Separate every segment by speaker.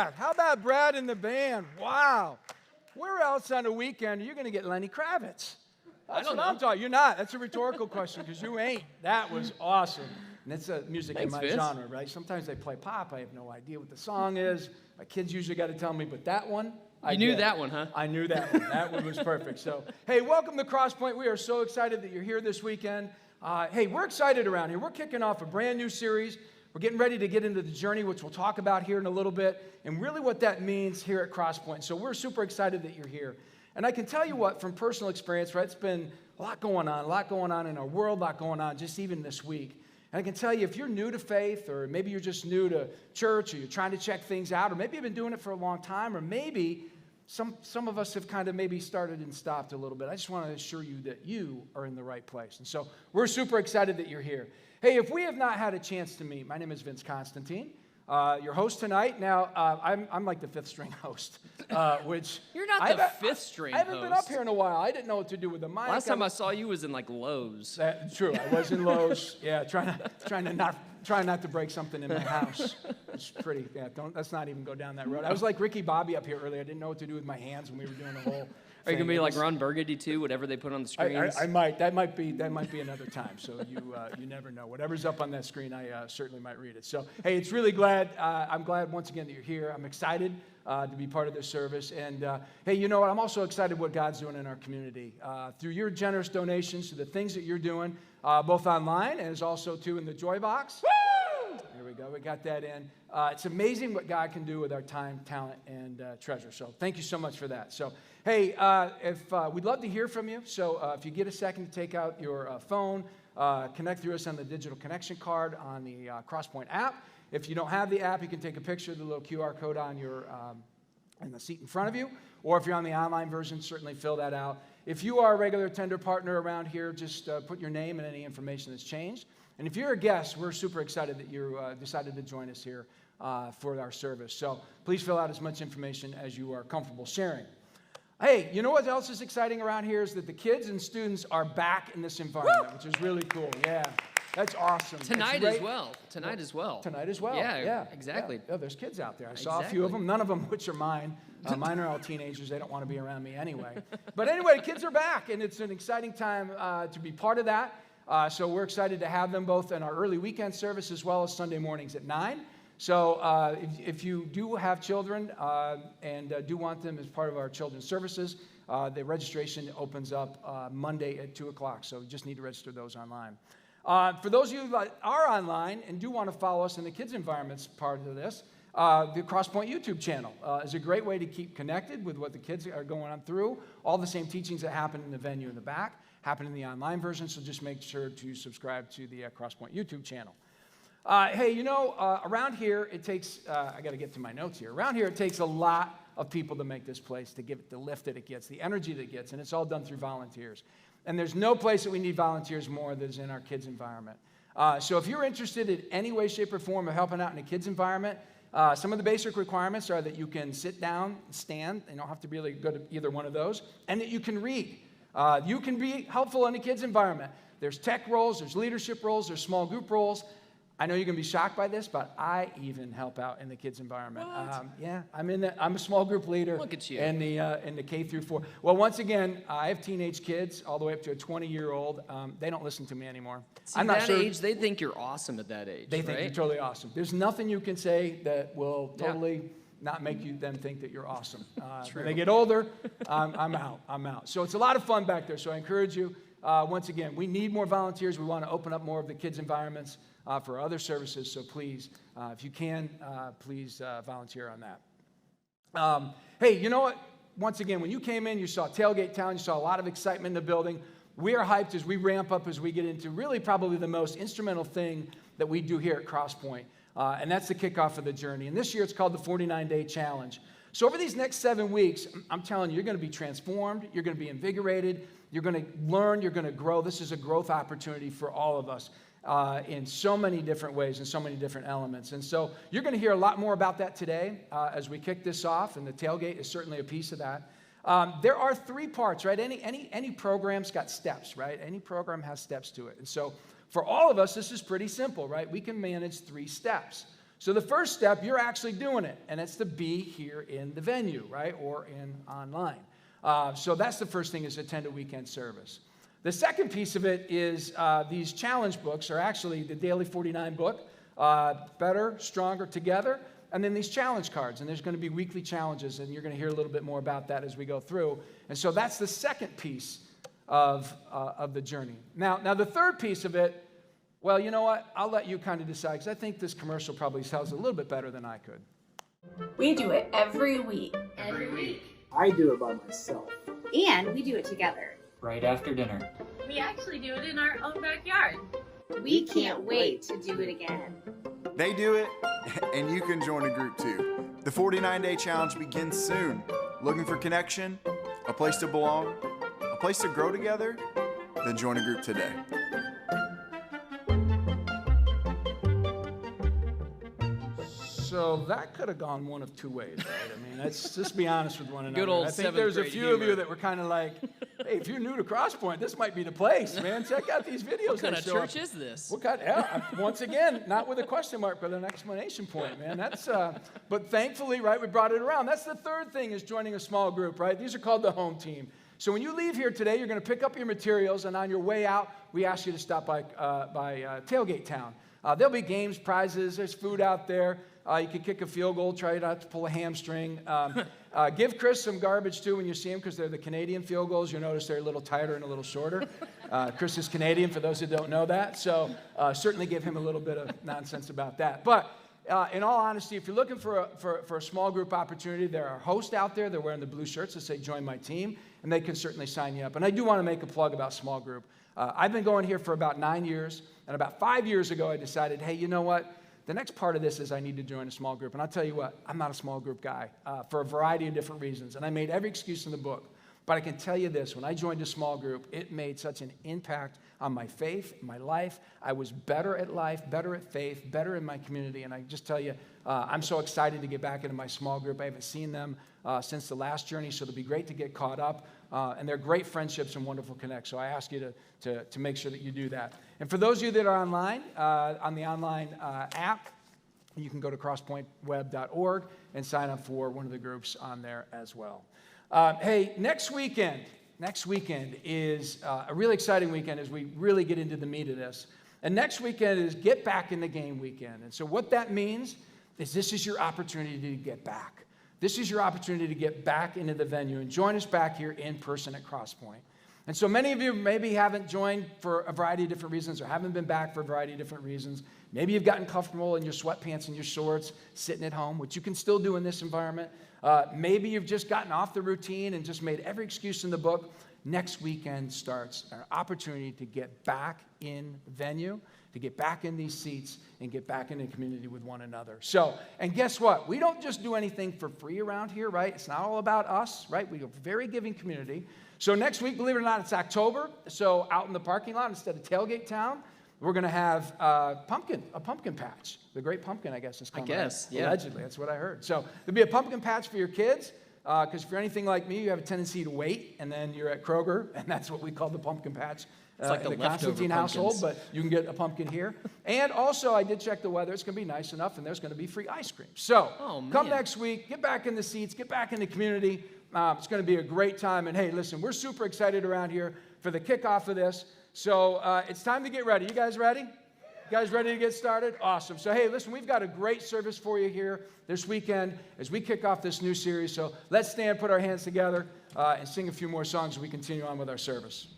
Speaker 1: that? How about Brad and the band? Wow. Where else on a weekend are you going to get Lenny Kravitz? That's what I'm talking. You're not. That's a rhetorical question because you ain't. That was awesome. And it's music in my genre, right? Sometimes they play pop. I have no idea what the song is. My kids usually got to tell me, but that one,
Speaker 2: You knew that one, huh?
Speaker 1: I knew that one. That one was perfect. So, hey, welcome to Crosspoint. We are so excited that you're here this weekend. Hey, we're excited around here. We're kicking off a brand new series. We're getting ready to get into the journey, which we'll talk about here in a little bit, and really what that means here at Crosspoint. So we're super excited that you're here. And I can tell you what, from personal experience, right, it's been a lot going on in our world, a lot going on just even this week. And I can tell you, if you're new to faith, or maybe you're just new to church, or you're trying to check things out, or maybe you've been doing it for a long time, or maybe some of us have kind of maybe started and stopped a little bit. I just want to assure you that you are in the right place. And so we're super excited that you're here. Hey, if we have not had a chance to meet, my name is Vince Constantine, your host tonight. Now, I'm like the fifth string host, which...
Speaker 2: You're not the fifth string host.
Speaker 1: I haven't been up here in a while. I didn't know what to do with the mic.
Speaker 2: Last time I saw you was in like Lowe's.
Speaker 1: True, I was in Lowe's. Yeah, trying not to break something in my house. It's pretty, let's not even go down that road. I was like Ricky Bobby up here earlier. I didn't know what to do with my hands when we were doing the whole
Speaker 2: Are you going to be like Ron Burgundy too, whatever they put on the screens?
Speaker 1: I might. That might be another time. So you never know. Whatever's up on that screen, I certainly might read it. So, hey, it's really glad. I'm glad once again that you're here. I'm excited to be part of this service. And, hey, you know what? I'm also excited what God's doing in our community. Through your generous donations to the things that you're doing, both online and as also, too, in the Joy Box. Woo! There we go. We got that in. It's amazing what God can do with our time, talent, and treasure. So thank you so much for that. So, hey, we'd love to hear from you. So if you get a second to take out your phone, connect through us on the digital connection card on the Crosspoint app. If you don't have the app, you can take a picture of the little QR code on your in the seat in front of you. Or if you're on the online version, certainly fill that out. If you are a regular tender partner around here, just put your name and any information that's changed. And if you're a guest, we're super excited that you decided to join us here for our service. So please fill out as much information as you are comfortable sharing. Hey, you know what else is exciting around here is that the kids and students are back in this environment, which is really cool. Yeah, that's awesome.
Speaker 2: Tonight as well. Tonight as well.
Speaker 1: Yeah,
Speaker 2: exactly.
Speaker 1: Yeah. Oh, there's kids out there. I saw a few of them, none of them which are mine. Mine are all teenagers. They don't want to be around me anyway. But anyway, kids are back, and it's an exciting time to be part of that. So we're excited to have them both in our early weekend service as well as Sunday mornings at 9. So if you do have children and do want them as part of our children's services, the registration opens up Monday at 2 o'clock. So you just need to register those online. For those of you that are online and do want to follow us in the kids' environments part of this, the Crosspoint YouTube channel is a great way to keep connected with what the kids are going on through. All the same teachings that happen in the venue in the back happen in the online version, so just make sure to subscribe to the Crosspoint YouTube channel. Hey, you know, around here, it takes, I got to get to my notes here. Around here, it takes a lot of people to make this place, to give it the lift that it gets, the energy that it gets, and it's all done through volunteers. And there's no place that we need volunteers more than is in our kids' environment. So if you're interested in any way, shape, or form of helping out in a kids' environment, some of the basic requirements are that you can sit down, stand, you don't have to be really good at either one of those, and that you can read. You can be helpful in a kids' environment. There's tech roles, there's leadership roles, there's small group roles. I know you're going to be shocked by this, but I even help out in the kids' environment. Yeah, I'm a small group leader.
Speaker 2: Look at you.
Speaker 1: In the K through 4. Well, once again, I have teenage kids all the way up to a 20-year-old. They don't listen to me anymore.
Speaker 2: See, I'm not sure. Age, they think you're awesome at that age.
Speaker 1: They think you're totally awesome. There's nothing you can say that will totally not make them think that you're awesome. When they get older, I'm out. So it's a lot of fun back there. So I encourage you. Once again, we need more volunteers. We want to open up more of the kids' environments for other services. So please, if you can, please volunteer on that. Hey, you know what? Once again, when you came in, you saw Tailgate Town. You saw a lot of excitement in the building. We are hyped as we ramp up, as we get into really probably the most instrumental thing that we do here at Crosspoint. And that's the kickoff of the journey. And this year, it's called the 49-Day Challenge. So over these next 7 weeks, I'm telling you, you're going to be transformed. You're going to be invigorated. You're going to learn. You're going to grow. This is a growth opportunity for all of us in so many different ways and so many different elements. And so you're going to hear a lot more about that today as we kick this off, and the tailgate is certainly a piece of that. There are 3 parts, right? Any program's got steps, right? Any program has steps to it. And so for all of us, this is pretty simple, right? We can manage 3 steps. So the first step, you're actually doing it, and it's to be here in the venue, right, or in online. So that's the first thing, is attend a weekend service. The second piece of it is these challenge books are actually the Daily 49 book, Better, Stronger, Together, and then these challenge cards. And there's going to be weekly challenges, and you're going to hear a little bit more about that as we go through. And so that's the second piece of the journey. Now, the third piece of it, well, you know what? I'll let you kind of decide, because I think this commercial probably sells a little bit better than I could.
Speaker 3: We do it every week.
Speaker 4: Every week.
Speaker 5: I do it by myself.
Speaker 3: And we do it together.
Speaker 4: Right after dinner.
Speaker 6: We actually do it in our own backyard.
Speaker 3: We can't wait to do it again.
Speaker 7: They do it, and you can join a group too. The 49-day challenge begins soon. Looking for connection, a place to belong, a place to grow together? Then join a group today.
Speaker 1: So that could have gone one of two ways, right? I mean, let's just be honest with one another.
Speaker 2: Good old
Speaker 1: I think
Speaker 2: seventh
Speaker 1: there's a
Speaker 2: grade
Speaker 1: few of you
Speaker 2: humor.
Speaker 1: that were kind of like, hey, if you're new to CrossPoint, this might be the place, man. Check out these videos.
Speaker 2: What kind
Speaker 1: that
Speaker 2: of
Speaker 1: show
Speaker 2: church
Speaker 1: up.
Speaker 2: is this?
Speaker 1: What kind? Yeah, once again, not with a question mark, but an exclamation point, man. That's. But thankfully, right, we brought it around. That's the third thing, is joining a small group, right? These are called the home team. So when you leave here today, you're going to pick up your materials, and on your way out, we ask you to stop by Tailgate Town. There'll be games, prizes. There's food out there. You can kick a field goal, try not to pull a hamstring. Give Chris some garbage, too, when you see him, because they're the Canadian field goals. You'll notice they're a little tighter and a little shorter. Chris is Canadian, for those who don't know that. So certainly give him a little bit of nonsense about that. But in all honesty, if you're looking for a small group opportunity, there are hosts out there. They're wearing the blue shirts that say, join my team, and they can certainly sign you up. And I do want to make a plug about small group. I've been going here for about 9 years, and about 5 years ago, I decided, hey, you know what? The next part of this is I need to join a small group. And I'll tell you what, I'm not a small group guy for a variety of different reasons. And I made every excuse in the book. But I can tell you this, when I joined a small group, it made such an impact on my faith, my life. I was better at life, better at faith, better in my community. And I just tell you, I'm so excited to get back into my small group. I haven't seen them since the last journey, so it'll be great to get caught up. And they're great friendships and wonderful connects. So I ask you to make sure that you do that. And for those of you that are online, on the online app, you can go to crosspointweb.org and sign up for one of the groups on there as well. Hey, next weekend is a really exciting weekend as we really get into the meat of this. And next weekend is Get Back in the Game weekend. And so what that means is this is your opportunity to get back. This is your opportunity to get back into the venue and join us back here in person at CrossPoint. And so many of you maybe haven't joined for a variety of different reasons or haven't been back for a variety of different reasons. Maybe you've gotten comfortable in your sweatpants and your shorts sitting at home, which you can still do in this environment. Maybe you've just gotten off the routine and just made every excuse in the book. Next weekend starts our opportunity to get back in the venue, to get back in these seats and get back in the community with one another. So, and guess what? We don't just do anything for free around here, right? It's not all about us, right? We're a very giving community. So next week, believe it or not, it's October. So out in the parking lot, instead of Tailgate Town, we're going to have a pumpkin patch. The Great Pumpkin, I guess, is coming.
Speaker 2: Yeah.
Speaker 1: Allegedly, that's what I heard. So there'll be a pumpkin patch for your kids, because if you're anything like me, you have a tendency to wait, and then you're at Kroger, and that's what we call the pumpkin patch.
Speaker 2: It's like
Speaker 1: in
Speaker 2: the
Speaker 1: the
Speaker 2: leftover
Speaker 1: Constantine household,
Speaker 2: pumpkins.
Speaker 1: but you can get a pumpkin here. And also, I did check the weather. It's going to be nice enough, and there's going to be free ice cream. So come next week, get back in the seats, get back in the community. It's going to be a great time. And hey, listen, we're super excited around here for the kickoff of this. So it's time to get ready. You guys ready? You guys ready to get started? Awesome. So hey, listen, we've got a great service for you here this weekend as we kick off this new series. So let's stand, put our hands together, and sing a few more songs as we continue on with our service.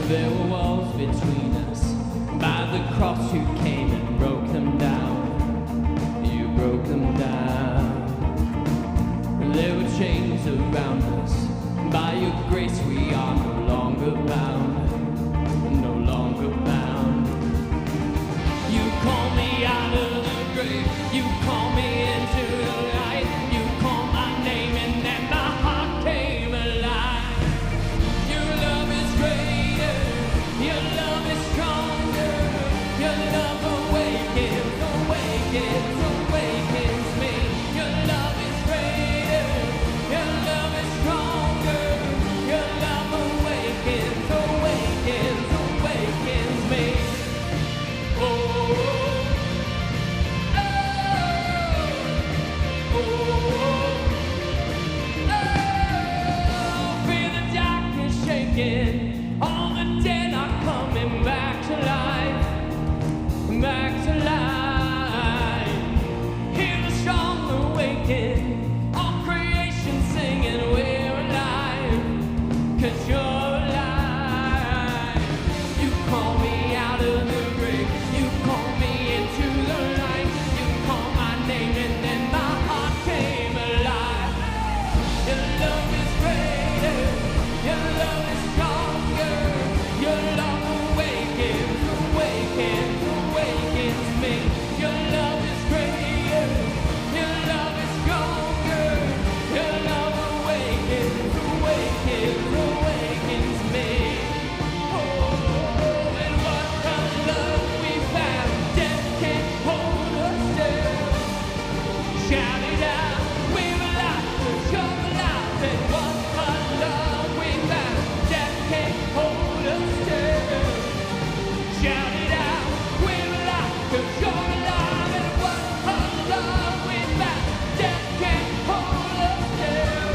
Speaker 8: There were walls between us by the cross you came and broke them down. You broke them down. There were chains around us. By your grace we are no longer bound. No longer bound. You call me out of the grave. You call me into the light. You call my name and then my heart came awaken. All the dead are coming back to life, back to life. Hear the song awaken, all creation singing, we're alive, 'cause you're alive. You call me out of the grave, you call me into the light, you call my name and then my heart came alive. Your love is greater, your love is stronger, your love awakens, awakens, awakens me. Your love is greater, your love is stronger, your love awakens, awakens, awakens me. Oh, and what kind of love we found, death can't hold us down. Shout it out, we're alive, 'cause you're alive. And what a love we found, death can't hold us down. Shout it out, we're alive, 'cause you're alive. And what a love we found, death can't hold us down.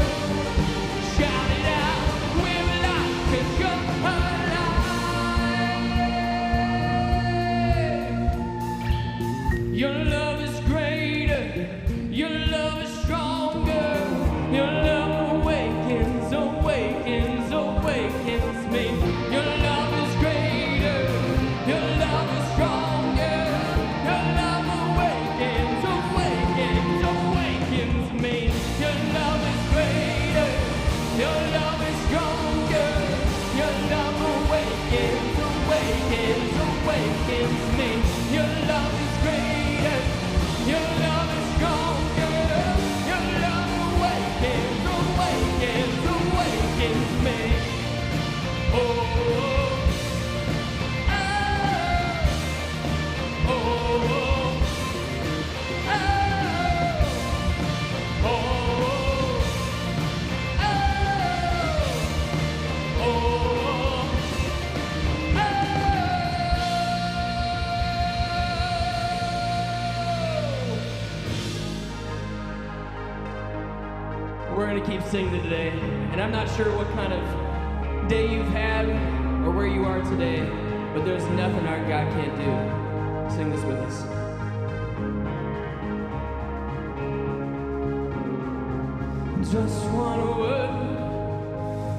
Speaker 8: Shout it out, we're alive, 'cause you're alive. Your love is greater, your love is stronger, your love awakens, awakens, awakens me. Your love is greater, your love is stronger, your love awakens, awakens, awakens me. Your love is greater, your love is stronger, your love awakens, awakens, awakens me. Your love is greater, your love is stronger, your love awakens, awakens, awakens me. Oh, oh, oh, oh, oh, oh, oh, oh. We're going to keep singing today, and I'm not sure what kind of day you've had or where you are today, but there's nothing our God can't do. Sing this with us. Just one word,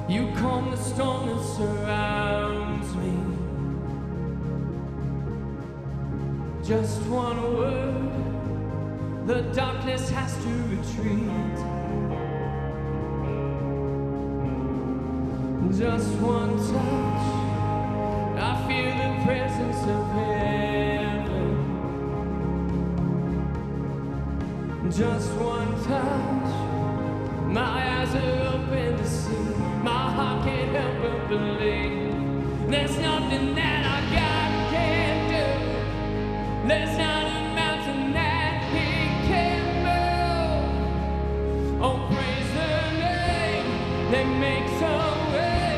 Speaker 8: you calm the storm that surrounds me. Just one word, the darkness has to retreat. Just one touch, I feel the presence of heaven. Just one touch, my eyes are open to see, my heart can't help but believe. There's nothing that our God can't do, there's not a mountain that He can't move. Oh, praise the name that makes a way,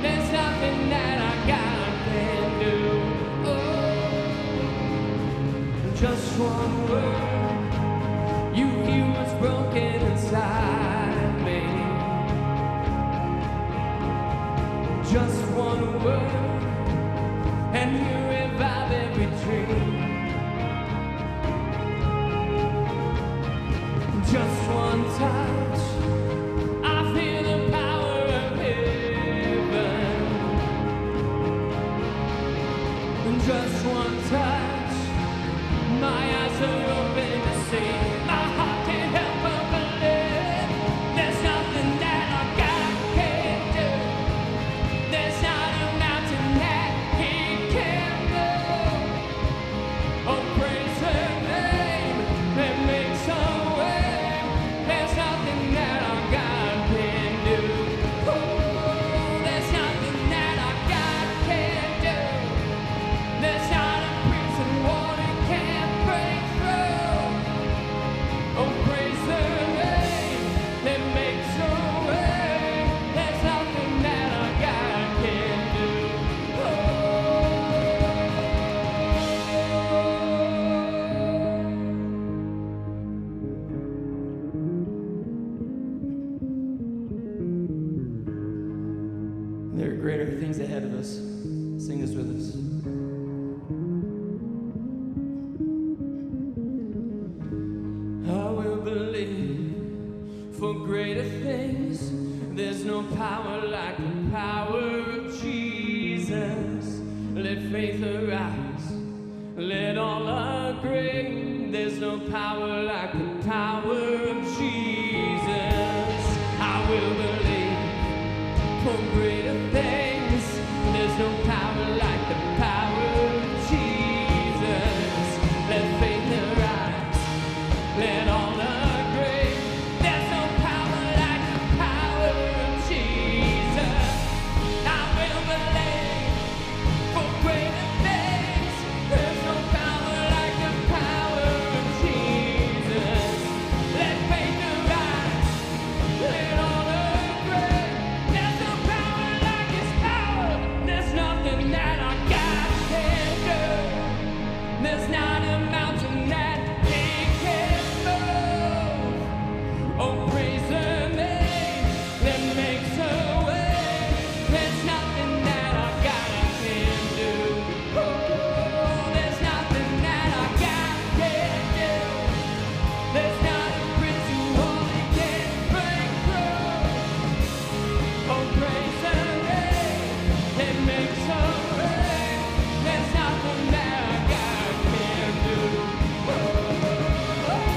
Speaker 8: there's nothing that our God can do. Oh, just one word, you heal what's broken inside me. Just one word, and you revive every dream. Just one touch, I feel the power of heaven. Just one touch, my eyes are open to see, my heart can't help but believe. There's nothing that our God can't do, there's not a mountain that He can't move. Oh, praise Her name that makes a way, there's nothing that our God can do. Oh, there's nothing that our God can't do, there's not a priest There are greater things ahead of us. Sing this with us. I will believe for greater things. There's no power like the power of Jesus. Let faith arise. Let all agree. There's no power like the power of Jesus. I will believe for greater things. There's no power like the power of Jesus. Let faith arise. Let all agree. There's no power like the power of Jesus. I will believe for greater things. There's no power like the power of Jesus. Let faith arise. Let all agree. There's no power like His power. There's nothing that our God can't do. There's not a mountain that He can't move. Oh, praise the name that makes a way. There's nothing that our God can't do. Oh, there's nothing that our God can't do. There's not a prince who only can't break through. Oh, praise the name that makes a way. There's nothing that our God can't do. Oh, oh, oh, oh,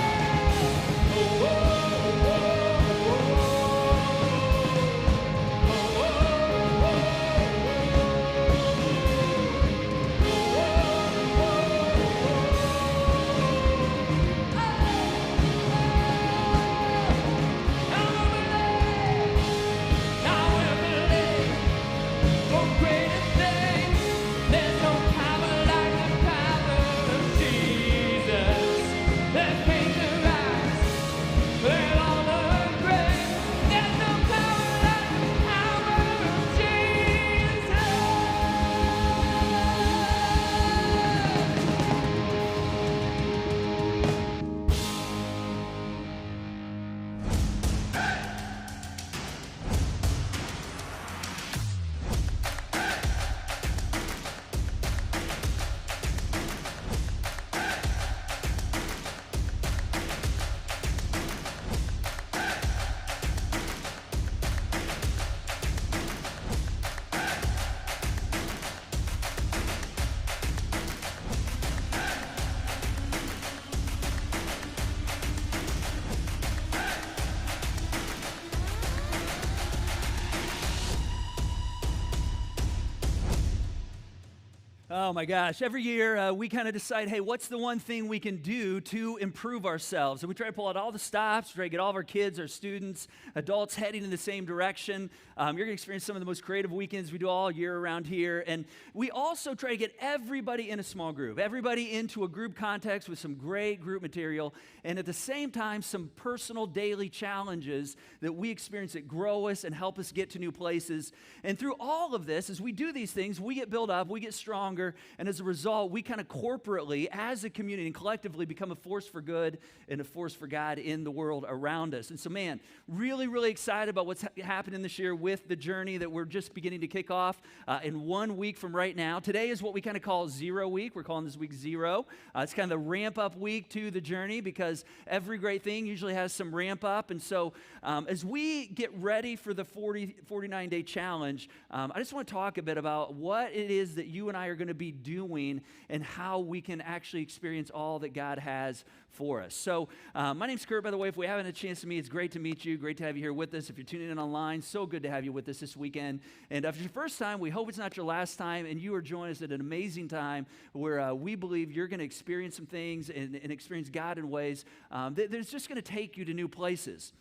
Speaker 5: Oh my gosh, every year we kind of decide, hey, what's the one thing we can do to improve ourselves? And we try to pull out all the stops, try to get all of our kids, our students, adults heading in the same direction. You're going to experience some of the most creative weekends we do all year around here. And we also try to get everybody in a small group, everybody into a group context with some great group material, and at the same time, some personal daily challenges that we experience that grow us and help us get to new places. And through all of this, as we do these things, we get built up, we get stronger, and as a result, we kind of corporately, as a community and collectively, become a force for good and a force for God in the world around us. And so, man, really, really excited about what's happening this year with the journey that we're just beginning to kick off in 1 week from right now. Today is what we kind of call 0 week. We're calling this week 0. It's kind of the ramp-up week to the journey because every great thing usually has some ramp-up. And so as we get ready for the 49-day challenge, I just want to talk a bit about what it is that you and I are going to be doing and how we can actually experience all that God has for us. So my name's Kurt, by the way. If we haven't had a chance to meet, it's great to meet you. Great to have you here with us. If you're tuning in online, so good to have you with us this weekend. And if it's your first time, we hope it's not your last time, and you are joining us at an amazing time where we believe you're going to experience some things and experience God in ways that's just going to take you to new places.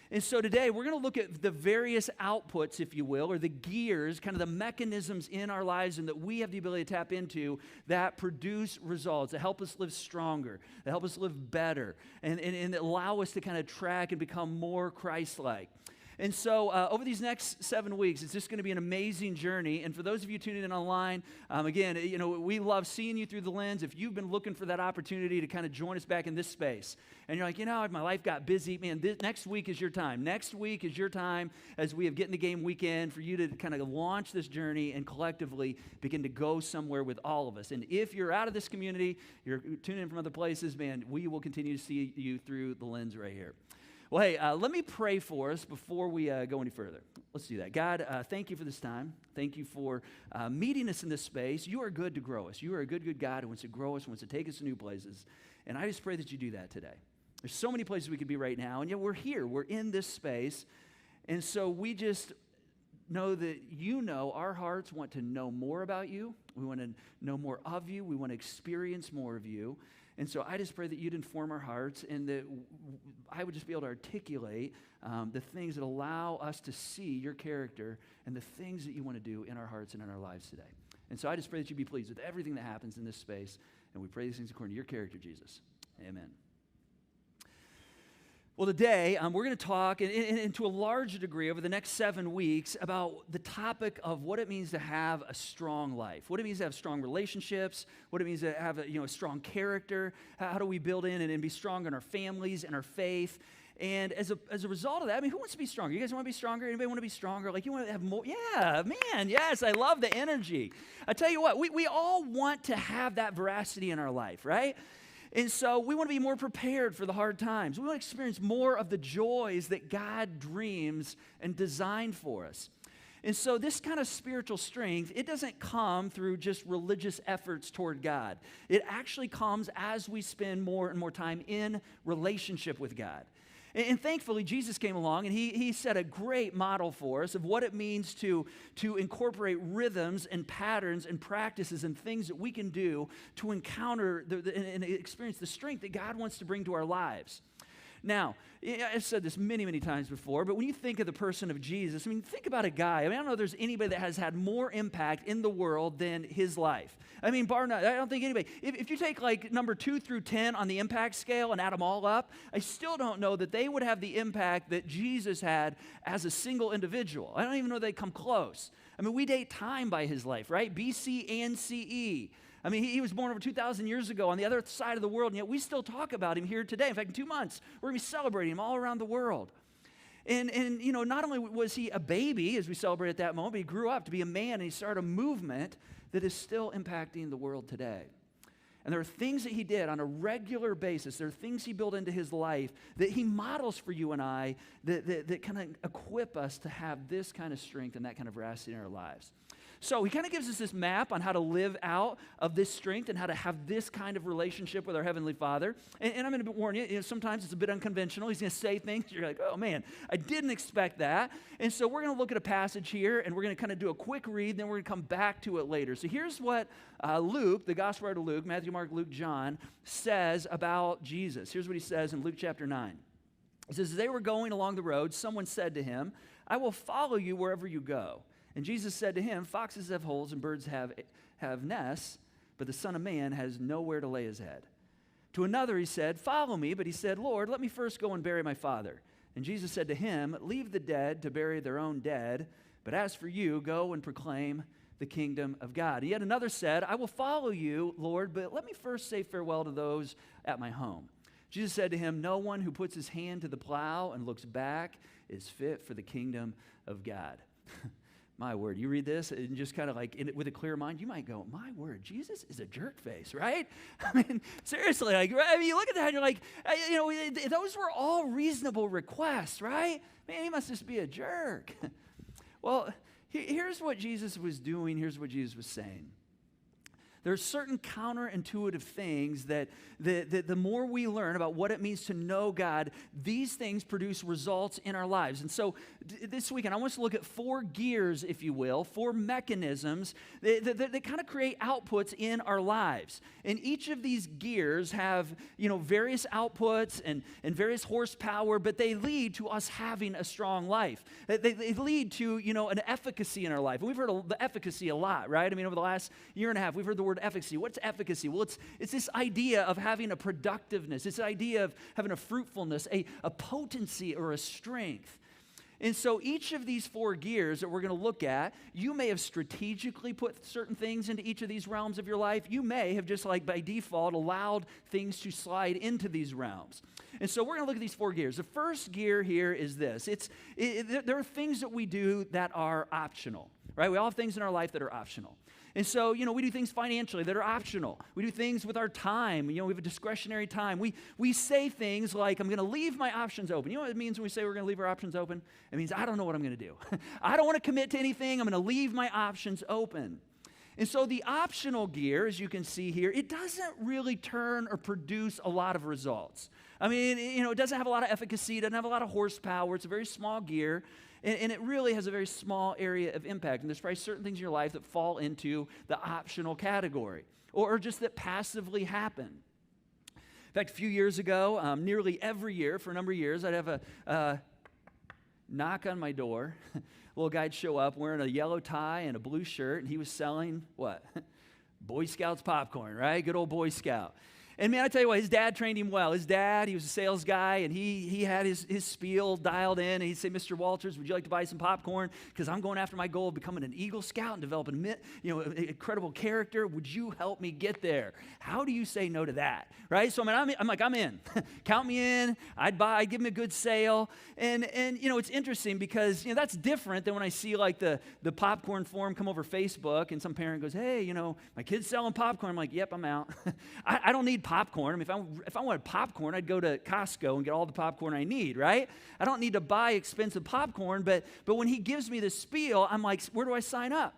Speaker 5: And so today we're going to look at the various outputs, if you will, or the gears, kind of the mechanisms in our lives and that we have the ability to tap into that produce results, that help us live stronger, that help us live better, and allow us to kind of track and become more Christ-like. And so over these next 7 weeks, it's just going to be an amazing journey. And for those of you tuning in online, again, we love seeing you through the lens. If you've been looking for that opportunity to kind of join us back in this space, and you're like, my life got busy, man, next week is your time. Next week is your time as we have Get in the Game weekend for you to kind of launch this journey and collectively begin to go somewhere with all of us. And if you're out of this community, you're tuning in from other places, man, we will continue to see you through the lens right here. Well, hey, let me pray for us before we go any further. Let's do that. God, thank you for this time. Thank you for meeting us in this space. You are good to grow us. You are a good, good God who wants to grow us, wants to take us to new places. And I just pray that you do that today. There's so many places we could be right now, and yet we're here. We're in this space. And so we just know that our hearts want to know more about you. We want to know more of you. We want to experience more of you. And so I just pray that you'd inform our hearts and that I would just be able to articulate the things that allow us to see your character and the things that you want to do in our hearts and in our lives today. And so I just pray that you'd be pleased with everything that happens in this space. And we pray these things according to your character, Jesus. Amen. Well, today, we're going to talk, and to a large degree, over the next 7 weeks, about the topic of what it means to have a strong life, what it means to have strong relationships, what it means to have a strong character, how do we build in and be strong in our families and our faith. And as a result of that, who wants to be stronger? You guys want to be stronger? Anybody want to be stronger? Like, you want to have more? Yeah, man, yes, I love the energy. I tell you what, we all want to have that veracity in our life, right? And so we want to be more prepared for the hard times. We want to experience more of the joys that God dreams and designed for us. And so this kind of spiritual strength, it doesn't come through just religious efforts toward God. It actually comes as we spend more and more time in relationship with God. And thankfully, Jesus came along, and he set a great model for us of what it means to incorporate rhythms and patterns and practices and things that we can do to encounter and experience the strength that God wants to bring to our lives. Now, I've said this many, many times before, but when you think of the person of Jesus, think about a guy. I don't know if there's anybody that has had more impact in the world than his life. Bar none. I don't think anybody. If you take like number 2 through 10 on the impact scale and add them all up, I still don't know that they would have the impact that Jesus had as a single individual. I don't even know they come close. We date time by his life, right? BC and CE. He was born over 2,000 years ago on the other side of the world, and yet we still talk about him here today. In fact, in 2 months, we're going to be celebrating him all around the world. And not only was he a baby as we celebrate at that moment, but he grew up to be a man, and he started a movement that is still impacting the world today. And there are things that he did on a regular basis. There are things he built into his life that he models for you and I that kind of equip us to have this kind of strength and that kind of veracity in our lives. So he kind of gives us this map on how to live out of this strength and how to have this kind of relationship with our Heavenly Father. And I'm going to warn you, sometimes it's a bit unconventional. He's going to say things, you're like, oh man, I didn't expect that. And so we're going to look at a passage here, and we're going to kind of do a quick read, then we're going to come back to it later. So here's what Luke, the Gospel writer Luke, Matthew, Mark, Luke, John, says about Jesus. Here's what he says in Luke chapter 9. He says, as they were going along the road, someone said to him, I will follow you wherever you go. And Jesus said to him, foxes have holes and birds have nests, but the Son of Man has nowhere to lay his head. To another he said, follow me. But he said, Lord, let me first go and bury my father. And Jesus said to him, leave the dead to bury their own dead. But as for you, go and proclaim the kingdom of God. And yet another said, I will follow you, Lord, but let me first say farewell to those at my home. Jesus said to him, no one who puts his hand to the plow and looks back is fit for the kingdom of God. My word, you read this and just kind of with a clear mind, you might go, my word, Jesus is a jerk face, right? Seriously, you look at that and you're like, those were all reasonable requests, right? Man, he must just be a jerk. Well, here's what Jesus was doing. Here's what Jesus was saying. There's certain counterintuitive things that the more we learn about what it means to know God, these things produce results in our lives. And so this weekend, I want us to look at 4 gears, if you will, 4 mechanisms that kind of create outputs in our lives. And each of these gears have, various outputs and various horsepower, but they lead to us having a strong life. They lead to, an efficacy in our life. And we've heard of the efficacy a lot, right? Over the last year and a half, we've heard the word efficacy. What's efficacy? Well, it's this idea of having a productiveness. It's the idea of having a fruitfulness, a potency or a strength. And so each of these 4 gears that we're going to look at, you may have strategically put certain things into each of these realms of your life. You may have just like by default allowed things to slide into these realms. And so we're going to look at these 4 gears. The first gear here is this. There are things that we do that are optional, right? We all have things in our life that are optional. And so, we do things financially that are optional. We do things with our time. We have a discretionary time. We say things like, I'm going to leave my options open. You know what it means when we say we're going to leave our options open? It means I don't know what I'm going to do. I don't want to commit to anything. I'm going to leave my options open. And so the optional gear, as you can see here, it doesn't really turn or produce a lot of results. I mean, it doesn't have a lot of efficacy. It doesn't have a lot of horsepower. It's a very small gear. And it really has a very small area of impact. And there's probably certain things in your life that fall into the optional category or just that passively happen. In fact, a few years ago, nearly every year for a number of years, I'd have a knock on my door. A little guy'd show up wearing a yellow tie and a blue shirt, and he was selling what? Boy Scouts popcorn, right? Good old Boy Scout. And man, I tell you what, his dad trained him well. His dad, he was a sales guy, and he had his spiel dialed in, and he'd say, Mr. Walters, would you like to buy some popcorn? Because I'm going after my goal of becoming an Eagle Scout and developing an incredible character. Would you help me get there? How do you say no to that, right? So I'm in. Count me in. I'd give him a good sale. And it's interesting because, that's different than when I see like the popcorn forum come over Facebook, and some parent goes, hey, my kid's selling popcorn. I'm like, yep, I'm out. I don't need popcorn. I mean, if I wanted popcorn, I'd go to Costco and get all the popcorn I need, right? I don't need to buy expensive popcorn, but when he gives me this spiel, I'm like, where do I sign up?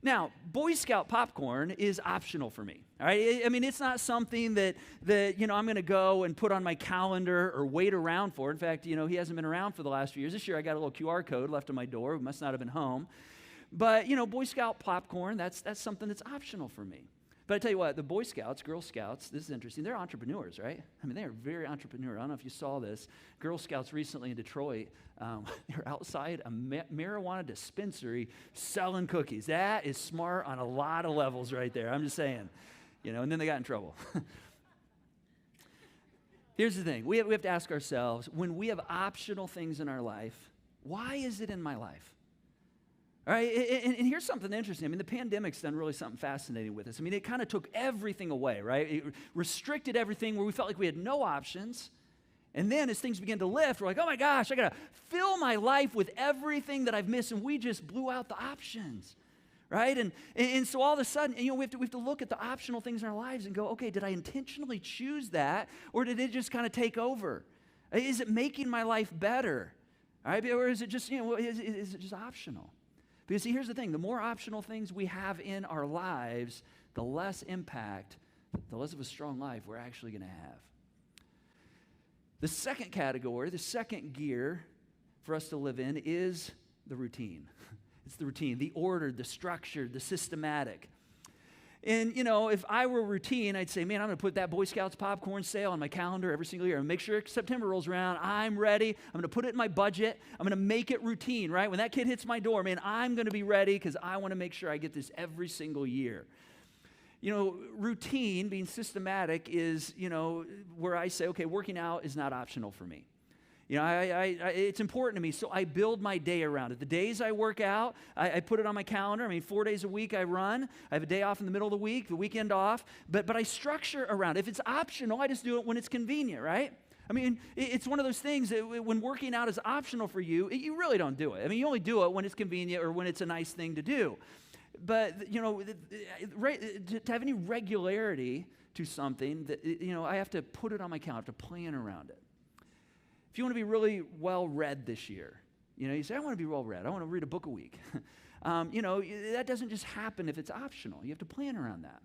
Speaker 5: Now, Boy Scout popcorn is optional for me, all right? I mean, it's not something that I'm going to go and put on my calendar or wait around for. In fact, he hasn't been around for the last few years. This year, I got a little QR code left on my door. It must not have been home. But, Boy Scout popcorn, that's something that's optional for me. But I tell you what, the Boy Scouts, Girl Scouts, this is interesting. They're entrepreneurs, right? I mean, they are very entrepreneurial. I don't know if you saw this. Girl Scouts recently in Detroit, they were outside a marijuana dispensary selling cookies. That is smart on a lot of levels right there. I'm just saying, and then they got in trouble. Here's the thing. We have to ask ourselves, when we have optional things in our life, why is it in my life? All right, and here's something interesting. I mean, the pandemic's done really something fascinating with us. I mean, it kind of took everything away, right? It restricted everything where we felt like we had no options. And then as things began to lift, we're like, oh my gosh, I got to fill my life with everything that I've missed. And we just blew out the options, right? And so all of a sudden, we have to look at the optional things in our lives and go, okay, did I intentionally choose that? Or did it just kind of take over? Is it making my life better? All right, or is it just, is it just optional? Because see, here's the thing. The more optional things we have in our lives, the less impact, the less of a strong life we're actually going to have. The second category, the second gear for us to live in is the routine. It's the routine, the order, the structure, the systematic. And, if I were routine, I'd say, man, I'm going to put that Boy Scouts popcorn sale on my calendar every single year and make sure September rolls around. I'm ready. I'm going to put it in my budget. I'm going to make it routine, right? When that kid hits my door, man, I'm going to be ready because I want to make sure I get this every single year. Routine, being systematic, is, where I say, okay, working out is not optional for me. It's important to me, so I build my day around it. The days I work out, I put it on my calendar. I mean, 4 days a week I run. I have a day off in the middle of the week, the weekend off, but I structure around it. If it's optional, I just do it when it's convenient, right? I mean, it's one of those things that when working out is optional for you, you really don't do it. I mean, you only do it when it's convenient or when it's a nice thing to do. But, to have any regularity to something, that I have to put it on my calendar, I have to plan around it. If you want to be really well-read this year, you say, I want to be well-read. I want to read a book a week. That doesn't just happen if it's optional. You have to plan around that.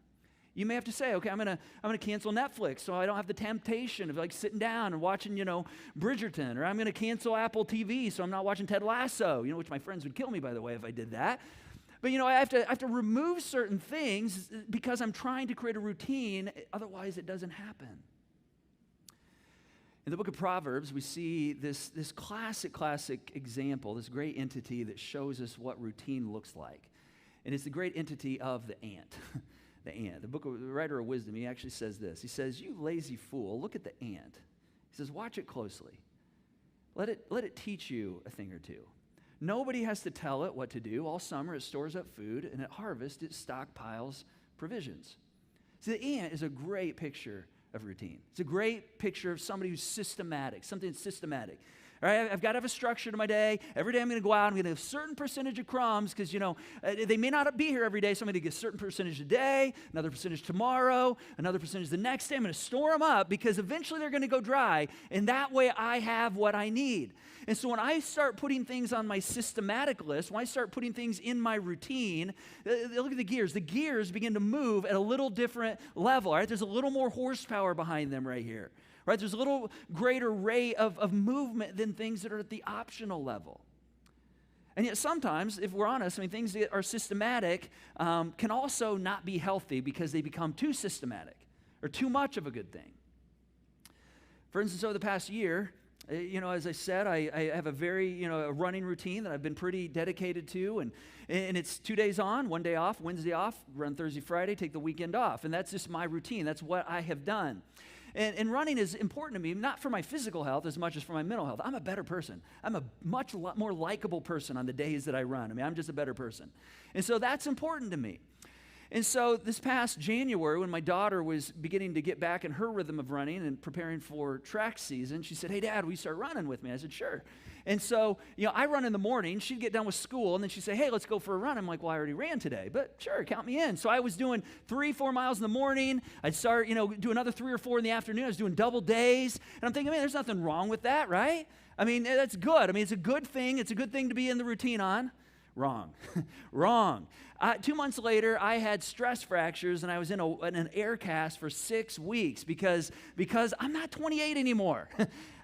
Speaker 5: You may have to say, okay, I'm gonna cancel Netflix so I don't have the temptation of like sitting down and watching, Bridgerton, or I'm gonna cancel Apple TV so I'm not watching Ted Lasso, which my friends would kill me, by the way, if I did that. But I have to remove certain things because I'm trying to create a routine. Otherwise, it doesn't happen. In the book of Proverbs, we see this classic example, this great entity that shows us what routine looks like. And it's the great entity of the ant. The ant. The writer of Wisdom, he actually says this. He says, you lazy fool, look at the ant. He says, watch it closely. let it teach you a thing or two. Nobody has to tell it what to do. All summer it stores up food, and at harvest it stockpiles provisions. See, the ant is a great picture of routine. It's a great picture of somebody who's systematic, something that's systematic. All right, I've got to have a structure to my day. Every day I'm going to go out. I'm going to have a certain percentage of crumbs because, they may not be here every day, so I'm going to get a certain percentage today, another percentage tomorrow, another percentage the next day. I'm going to store them up because eventually they're going to go dry, and that way I have what I need. And so when I start putting things on my systematic list, when I start putting things in my routine, look at the gears. The gears begin to move at a little different level, all right? There's a little more horsepower behind them right here. Right? There's a little greater rate of movement than things that are at the optional level. And yet sometimes, if we're honest, things that are systematic can also not be healthy because they become too systematic or too much of a good thing. For instance, over the past year, as I said, I have a very, a running routine that I've been pretty dedicated to, and it's 2 days on, 1 day off, Wednesday off, run Thursday, Friday, take the weekend off, and that's just my routine. That's what I have done. And running is important to me, not for my physical health as much as for my mental health. I'm a better person. I'm a much more likable person on the days that I run. I'm just a better person. And so that's important to me. And so this past January, when my daughter was beginning to get back in her rhythm of running and preparing for track season, she said, "Hey, Dad, will you start running with me?" I said, "Sure." And so, I run in the morning. She'd get done with school, and then she'd say, "Hey, let's go for a run." I'm like, "Well, I already ran today, but sure, count me in." So I was doing 3-4 miles in the morning. I'd start, do another 3 or 4 in the afternoon. I was doing double days. And I'm thinking, man, there's nothing wrong with that, right? That's good. It's a good thing. It's a good thing to be in the routine on. Wrong. Wrong. 2 months later, I had stress fractures, and I was in an air cast for 6 weeks because I'm not 28 anymore.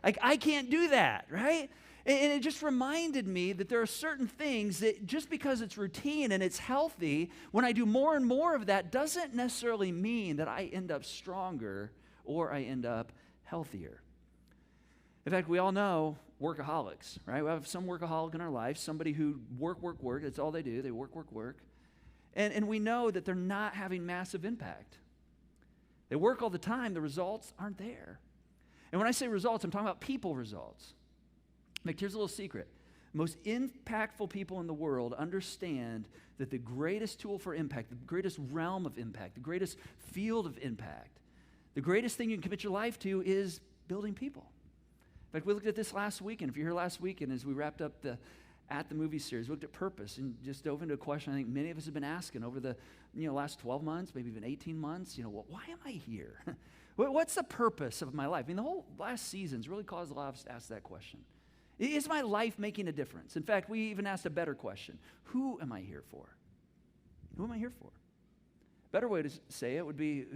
Speaker 5: I can't do that, right? And it just reminded me that there are certain things that just because it's routine and it's healthy, when I do more and more of that, doesn't necessarily mean that I end up stronger or I end up healthier. In fact, we all know workaholics, right? We have some workaholic in our life, somebody who work, that's all they do. They work. And we know that they're not having massive impact. They work all the time. The results aren't there. And when I say results, I'm talking about people results. Here's a little secret. Most impactful people in the world understand that the greatest tool for impact, the greatest realm of impact, the greatest field of impact, the greatest thing you can commit your life to is building people. In fact, we looked at this last weekend. If you're here last weekend, as we wrapped up the At the Movie series, we looked at purpose and just dove into a question I think many of us have been asking over the last 12 months, maybe even 18 months. Why am I here? What's the purpose of my life? The whole last season's really caused a lot of us to ask that question. Is my life making a difference? In fact, we even asked a better question. Who am I here for? Who am I here for? Better way to say it would be,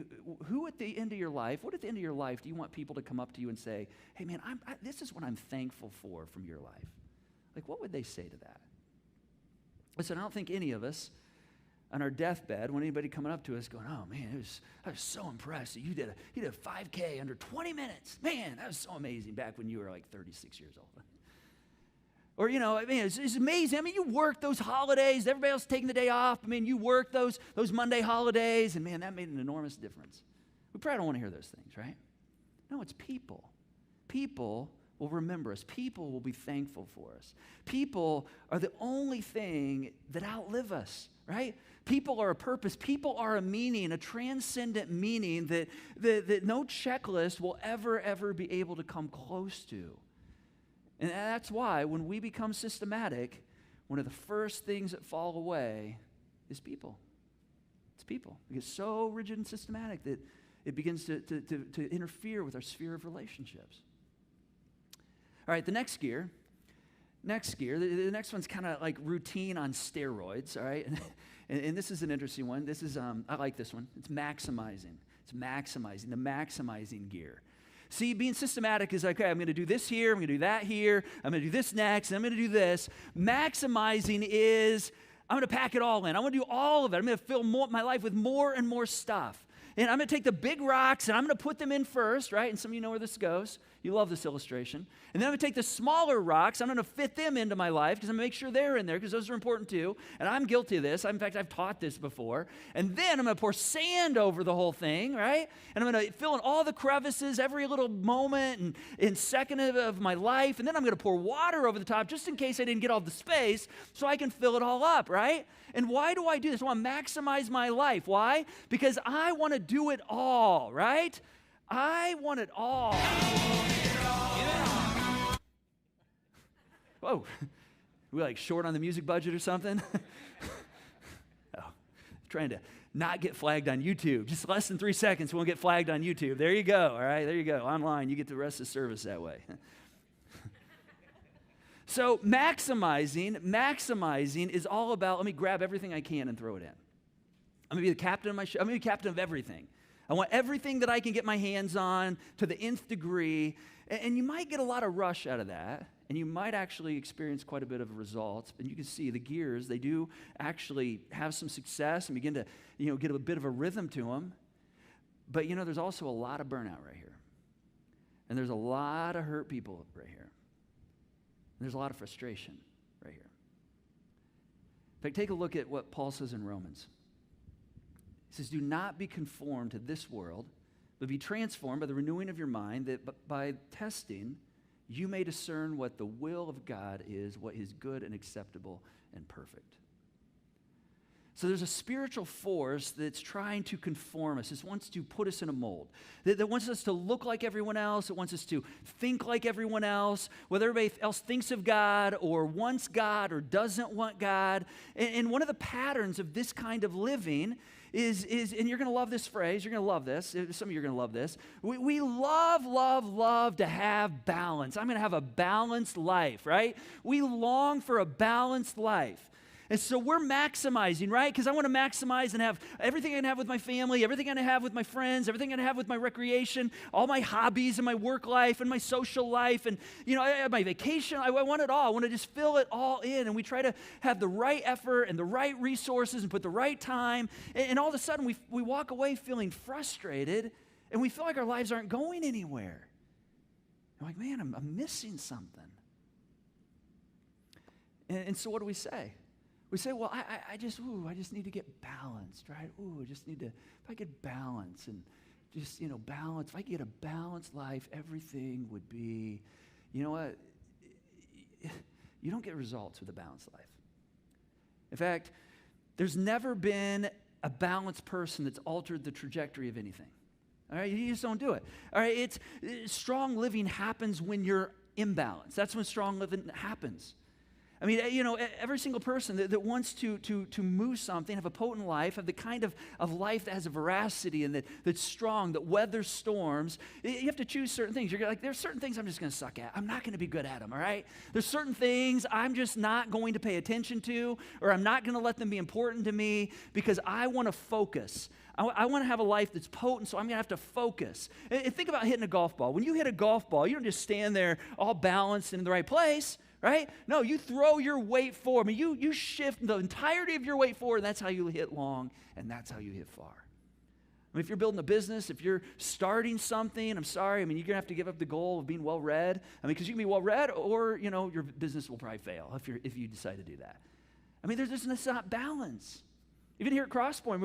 Speaker 5: who at the end of your life, what at the end of your life do you want people to come up to you and say, "Hey man, this is what I'm thankful for from your life"? What would they say to that? Listen, I don't think any of us on our deathbed, when anybody coming up to us going, "Oh man, I was so impressed that you did a 5K under 20 minutes. Man, that was so amazing," back when you were 36 years old. Or, it's amazing. You worked those holidays. Everybody else taking the day off. You worked those Monday holidays, and man, that made an enormous difference. We probably don't want to hear those things, right? No, it's people. People will remember us. People will be thankful for us. People are the only thing that outlive us, right? People are a purpose. People are a meaning, a transcendent meaning that no checklist will ever be able to come close to. And that's why when we become systematic, one of the first things that fall away is people. It's people. We get so rigid and systematic that it begins to interfere with our sphere of relationships. All right, the next gear, the next one's kind of like routine on steroids, all right? And this is an interesting one. This is, I like this one. It's maximizing. The maximizing gear. See, being systematic is like, okay, I'm going to do this here, I'm going to do that here, I'm going to do this next, and I'm going to do this. Maximizing is, I'm going to pack it all in. I want to do all of it. I'm going to fill my life with more and more stuff. And I'm going to take the big rocks and I'm going to put them in first, right? And some of you know where this goes. You love this illustration. And then I'm going to take the smaller rocks. I'm going to fit them into my life because I'm going to make sure they're in there because those are important too. And I'm guilty of this. In fact, I've taught this before. And then I'm going to pour sand over the whole thing, right? And I'm going to fill in all the crevices, every little moment and second of my life. And then I'm going to pour water over the top just in case I didn't get all the space so I can fill it all up, right? And why do I do this? I want to maximize my life. Why? Because I want to do it all, right? I want it all. Whoa. We like short on the music budget or something? Oh, trying to not get flagged on YouTube. Just less than 3 seconds, we won't get flagged on YouTube. There you go, all right? There you go. Online, you get the rest of the service that way. So maximizing is all about, let me grab everything I can and throw it in. I'm going to be the captain of my ship. I'm going to be captain of everything. I want everything that I can get my hands on to the nth degree. And you might get a lot of rush out of that. And you might actually experience quite a bit of results. And you can see the gears, they do actually have some success and begin to, get a bit of a rhythm to them. But, there's also a lot of burnout right here. And there's a lot of hurt people right here. And there's a lot of frustration right here. In fact, take a look at what Paul says in Romans. He says, do not be conformed to this world, but be transformed by the renewing of your mind, that by testing you may discern what the will of God is, what is good and acceptable and perfect. So there's a spiritual force that's trying to conform us. It wants to put us in a mold. That wants us to look like everyone else. It wants us to think like everyone else, whether everybody else thinks of God or wants God or doesn't want God. And one of the patterns of this kind of living is, and you're going to love this phrase, you're going to love this, some of you are going to love this, we love to have balance. I'm going to have a balanced life, right? We long for a balanced life. And so we're maximizing, right? Because I want to maximize and have everything I can have with my family, everything I can have with my friends, everything I can have with my recreation, all my hobbies and my work life and my social life and, my vacation. I want it all. I want to just fill it all in. And we try to have the right effort and the right resources and put the right time. And all of a sudden we walk away feeling frustrated and we feel like our lives aren't going anywhere. I'm like, man, I'm missing something. And so what do we say? We say, well, I just need to get balanced, right? I just need to, if I get balance and just, balance, if I get a balanced life, everything would be, you know what? You don't get results with a balanced life. In fact, there's never been a balanced person that's altered the trajectory of anything. All right, you just don't do it. All right, strong living happens when you're imbalanced. That's when strong living happens. I mean, every single person that wants to move something, have a potent life, have the kind of life that has a veracity and that's strong, that weathers storms, you have to choose certain things. You're like, there's certain things I'm just going to suck at. I'm not going to be good at them, all right? There's certain things I'm just not going to pay attention to, or I'm not going to let them be important to me because I want to focus. I want to have a life that's potent, so I'm going to have to focus. And think about hitting a golf ball. When you hit a golf ball, you don't just stand there all balanced and in the right place. Right? No, you throw your weight forward. I mean, you shift the entirety of your weight forward, and that's how you hit long, and that's how you hit far. I mean, if you're building a business, if you're starting something, I'm sorry, you're going to have to give up the goal of being well-read. Because you can be well-read, or, your business will probably fail if you decide to do that. There's just not balance. Even here at Crosspoint,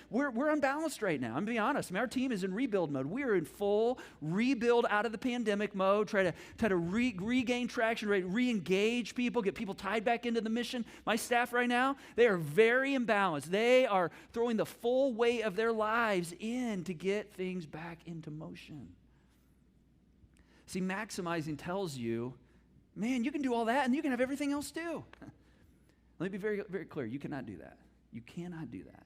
Speaker 5: we're unbalanced right now. I'm going to be honest. Our team is in rebuild mode. We are in full rebuild out of the pandemic mode, try to regain traction, re-engage people, get people tied back into the mission. My staff right now, they are very imbalanced. They are throwing the full weight of their lives in to get things back into motion. See, maximizing tells you, man, you can do all that and you can have everything else too. Let me be very, very clear. You cannot do that. You cannot do that.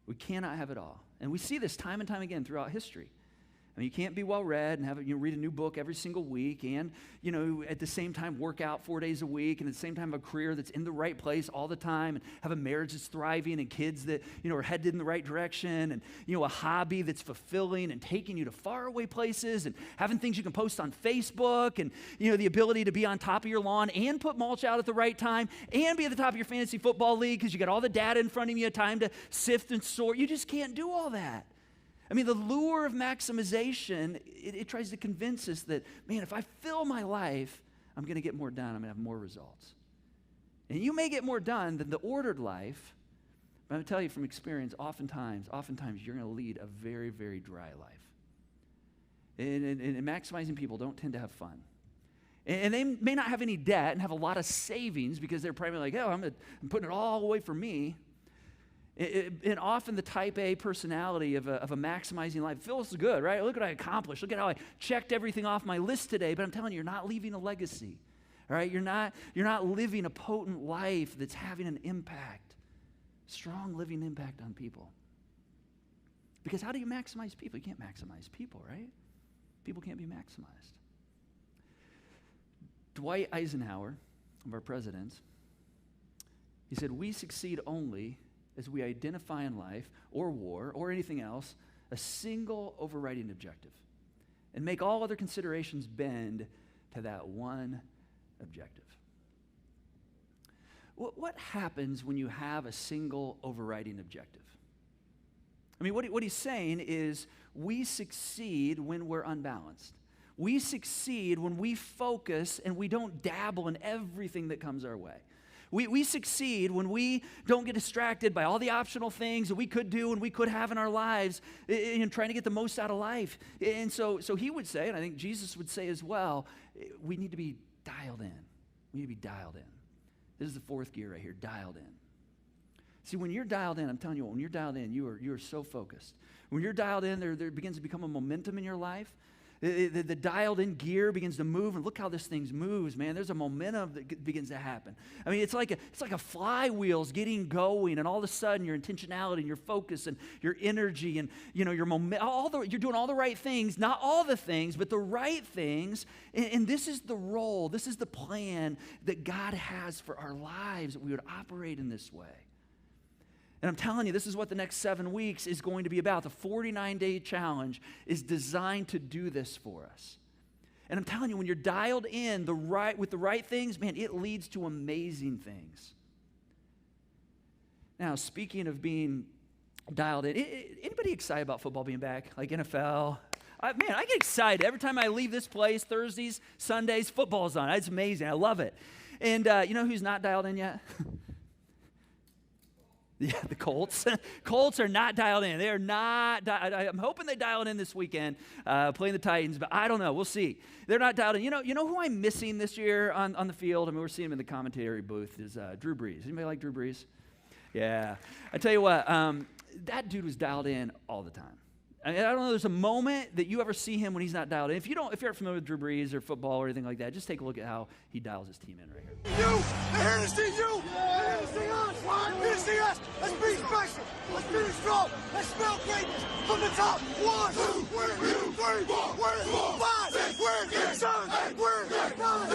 Speaker 5: We cannot have it all. And we see this time and time again throughout history. I mean, you can't be well read and have read a new book every single week, and at the same time work out 4 days a week, and at the same time have a career that's in the right place all the time, and have a marriage that's thriving, and kids that are headed in the right direction, and a hobby that's fulfilling and taking you to faraway places, and having things you can post on Facebook, and the ability to be on top of your lawn and put mulch out at the right time, and be at the top of your fantasy football league because you got all the data in front of you, time to sift and sort. You just can't do all that. I mean, the lure of maximization, it tries to convince us that, man, if I fill my life, I'm going to get more done. I'm going to have more results. And you may get more done than the ordered life, but I'm going to tell you from experience, oftentimes you're going to lead a very, very dry life. And maximizing people don't tend to have fun. And they may not have any debt and have a lot of savings because they're probably like, I'm putting it all away for me. And often the type A personality of a maximizing life feels good, right? Look what I accomplished. Look at how I checked everything off my list today. But I'm telling you, you're not leaving a legacy, all right? You're not living a potent life that's having an impact, strong living impact on people. Because how do you maximize people? You can't maximize people, right? People can't be maximized. Dwight Eisenhower, of our presidents, he said, we succeed only as we identify in life or war or anything else a single overriding objective and make all other considerations bend to that one objective. What happens when you have a single overriding objective? I mean, what he's saying is we succeed when we're unbalanced. We succeed when we focus and we don't dabble in everything that comes our way. We succeed when we don't get distracted by all the optional things that we could do and we could have in our lives in trying to get the most out of life. And so he would say, and I think Jesus would say as well, we need to be dialed in. We need to be dialed in. This is the fourth gear right here, dialed in. See, when you're dialed in, I'm telling you, when you're dialed in, you are so focused. When you're dialed in, there begins to become a momentum in your life. The dialed-in gear begins to move, and look how this thing moves, man. There's a momentum that begins to happen. I mean, it's like a flywheel's getting going, and all of a sudden, your intentionality and your focus and your energy and your momentum, you're doing all the right things, not all the things, but the right things. And this is the role, this is the plan that God has for our lives, that we would operate in this way. And I'm telling you, this is what the next 7 weeks is going to be about. The 49-day challenge is designed to do this for us. And I'm telling you, when you're dialed in with the right things, man, it leads to amazing things. Now, speaking of being dialed in, anybody excited about football being back? Like NFL? I get excited. Every time I leave this place, Thursdays, Sundays, football's on. It's amazing. I love it. And you know who's not dialed in yet? Yeah, the Colts. Colts are not dialed in. They are not. I'm hoping they dial it in this weekend, playing the Titans, but I don't know. We'll see. They're not dialed in. You know who I'm missing this year on the field? I mean, we're seeing him in the commentary booth. Is Drew Brees. Anybody like Drew Brees? Yeah. I tell you what, that dude was dialed in all the time. I don't know, there's a moment that you ever see him when he's not dialed in. If you're familiar with Drew Brees or football or anything like that, just take a look at how he dials his team in right here.
Speaker 9: You! They're here to see you! They're here to see us! They're here to see us! Let's be special! Let's finish strong! Let's spell greatness from the top! 1, 2, 3, 4, 5, 6, 7, 8, 9,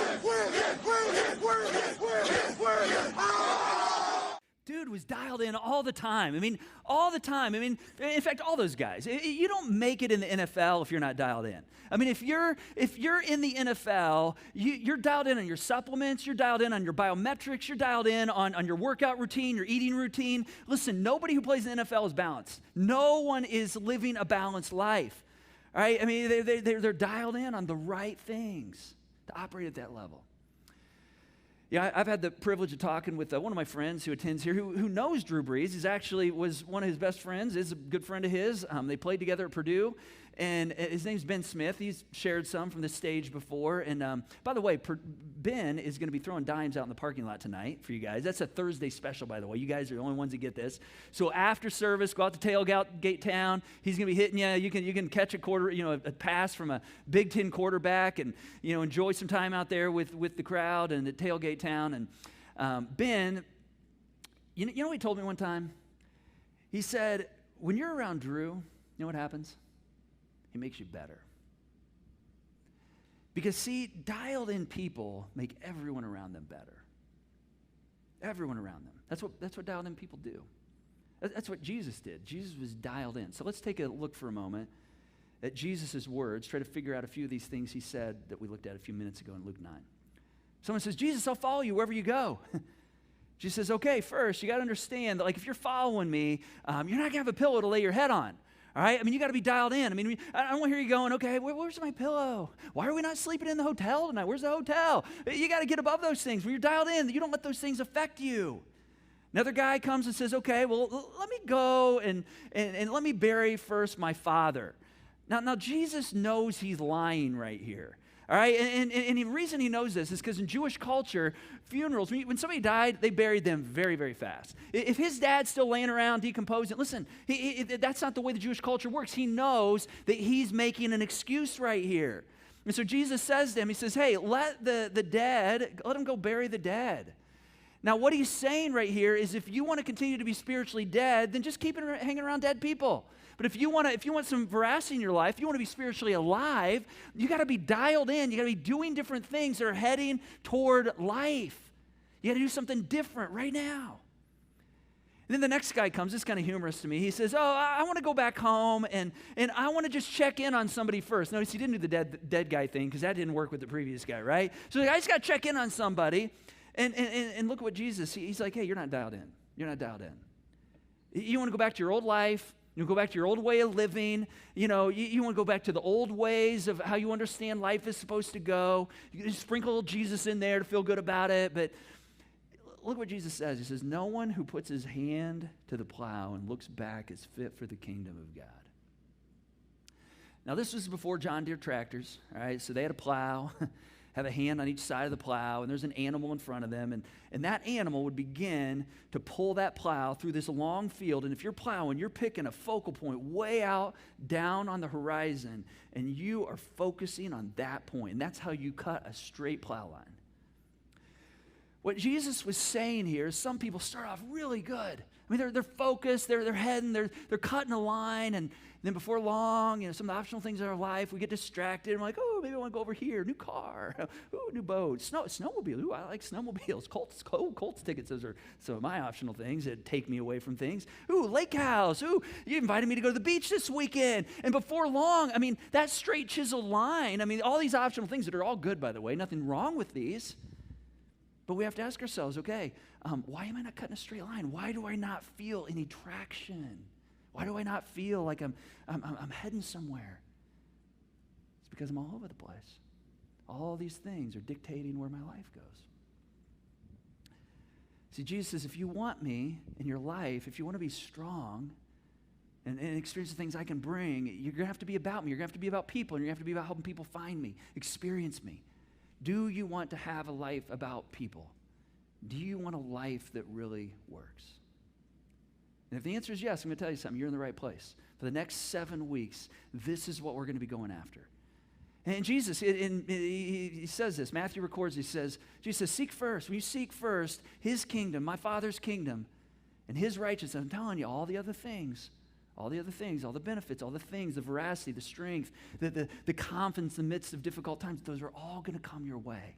Speaker 5: Dude was dialed in all the time. I mean, all the time. I mean, in fact, all those guys. You don't make it in the NFL if you're not dialed in. I mean, if you're in the NFL, you're dialed in on your supplements, you're dialed in on your biometrics, you're dialed in on your workout routine, your eating routine. Listen, nobody who plays in the NFL is balanced. No one is living a balanced life. All right? I mean, they're dialed in on the right things to operate at that level. Yeah, I've had the privilege of talking with one of my friends who attends here who knows Drew Brees. Was one of his best friends, is a good friend of his. They played together at Purdue, and his name's Ben Smith. He's shared some from this stage before. And by the way, Ben is going to be throwing dimes out in the parking lot tonight for you guys. That's a Thursday special, by the way. You guys are the only ones that get this. So after service, go out to Tailgate Town. He's going to be hitting you. You can catch a pass from a Big Ten quarterback, and enjoy some time out there with the crowd and at Tailgate Town. And Ben, you know what he told me one time? He said, when you're around Drew, you know what happens? He makes you better. Because see, dialed in people make everyone around them better. Everyone around them. That's what dialed in people do. That's what Jesus did. Jesus was dialed in. So let's take a look for a moment at Jesus' words, try to figure out a few of these things he said that we looked at a few minutes ago in Luke 9. Someone says, Jesus, I'll follow you wherever you go. Jesus says, okay, first, you got to understand that, like, if you're following me, you're not going to have a pillow to lay your head on. All right? I mean, you got to be dialed in. I mean, I don't want to hear you going, okay, where's my pillow? Why are we not sleeping in the hotel tonight? Where's the hotel? You got to get above those things. When you're dialed in, you don't let those things affect you. Another guy comes and says, okay, well, let me go and let me bury first my father. Now, Jesus knows he's lying right here. All right, and the reason he knows this is because in Jewish culture, funerals, when somebody died, they buried them very, very fast. If his dad's still laying around decomposing, listen, that's not the way the Jewish culture works. He knows that he's making an excuse right here. And so Jesus says to him, he says, hey, let them go bury the dead. Now, what he's saying right here is if you want to continue to be spiritually dead, then just keep hanging around dead people. But if you want some veracity in your life, if you want to be spiritually alive, you got to be dialed in. You got to be doing different things that are heading toward life. You got to do something different right now. And then the next guy comes. This is kind of humorous to me. He says, I want to go back home, and I want to just check in on somebody first. Notice he didn't do the dead guy thing because that didn't work with the previous guy, right? So I just got to check in on somebody. And look what Jesus, he's like, hey, you're not dialed in. You're not dialed in. You want to go back to your old life. You go back to your old way of living. You want to go back to the old ways of how you understand life is supposed to go. You can just sprinkle Jesus in there to feel good about it. But look what Jesus says. He says, no one who puts his hand to the plow and looks back is fit for the kingdom of God. Now, this was before John Deere tractors, all right? So they had a plow, have a hand on each side of the plow, and there's an animal in front of them, and that animal would begin to pull that plow through this long field, and if you're plowing, you're picking a focal point way out down on the horizon, and you are focusing on that point, and that's how you cut a straight plow line. What Jesus was saying here is some people start off really good. I mean, they're focused, they're heading, they're cutting a line, and then before long, some of the optional things in our life, we get distracted. And we're like, oh, maybe I want to go over here. New car. Ooh, new boat. Snowmobile. Ooh, I like snowmobiles. Colts tickets. Those are some of my optional things that take me away from things. Ooh, lake house. Ooh, you invited me to go to the beach this weekend. And before long, I mean, that straight chiseled line, I mean, all these optional things that are all good, by the way. Nothing wrong with these. But we have to ask ourselves, okay, why am I not cutting a straight line? Why do I not feel any traction? Why do I not feel like I'm heading somewhere? It's because I'm all over the place. All these things are dictating where my life goes. See, Jesus says, if you want me in your life, if you want to be strong and experience the things I can bring, you're going to have to be about me. You're going to have to be about people, and you're going to have to be about helping people find me, experience me. Do you want to have a life about people? Do you want a life that really works? And if the answer is yes, I'm going to tell you something. You're in the right place. For the next 7 weeks, this is what we're going to be going after. And Jesus, he says this. Matthew records, Jesus says, seek first. When you seek first his kingdom, my Father's kingdom, and his righteousness, I'm telling you, all the benefits, all the things, the veracity, the strength, the confidence in the midst of difficult times, those are all going to come your way.